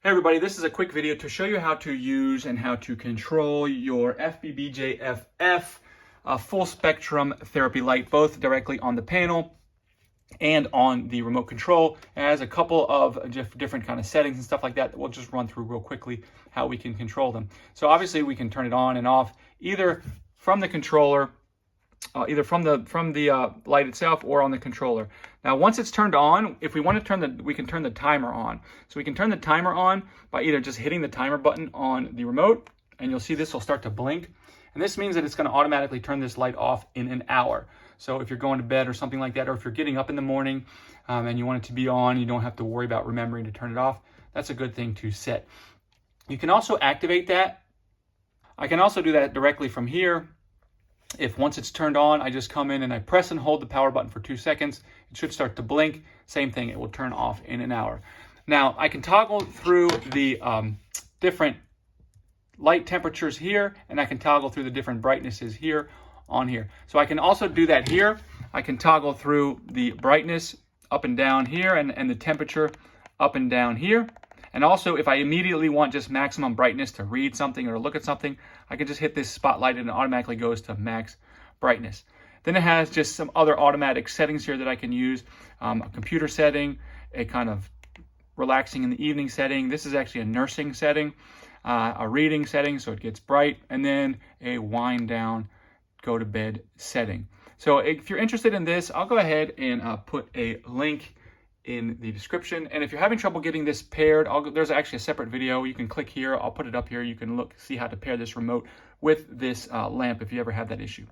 Hey everybody, this is a quick video to show you how to use and how to control your FBBJFF full spectrum therapy light, both directly on the panel and on the remote control. It has a couple of different kind of settings and stuff like that we'll just run through real quickly how we can control them. So obviously we can turn it on and off either from the controller, either from the light itself or on the controller. Now, once it's turned on, if we want to we can turn the timer on. So we can turn the timer on by either just hitting the timer button on the remote, and you'll see this will start to blink. And this means that it's going to automatically turn this light off in an hour. So if you're going to bed or something like that, or if you're getting up in the morning and you want it to be on, you don't have to worry about remembering to turn it off. That's a good thing to set. You can also activate that. I can also do that directly from here. If once it's turned on, I just come in and I press and hold the power button for 2 seconds, it should start to blink. Same thing, it will turn off in an hour. Now, I can toggle through the different light temperatures here, and I can toggle through the different brightnesses here on here. So I can also do that here. I can toggle through the brightness up and down here and the temperature up and down here. And also, if I immediately want just maximum brightness to read something or look at something, I can just hit this spotlight and it automatically goes to max brightness. Then it has just some other automatic settings here that I can use. A computer setting, a kind of relaxing in the evening setting. This is actually a nursing setting, a reading setting, so it gets bright, and then a wind down, go to bed setting. So if you're interested in this, I'll go ahead and put a link in the description. And if you're having trouble getting this paired, there's actually a separate video. You can click here. I'll put it up here. You can see how to pair this remote with this lamp if you ever have that issue.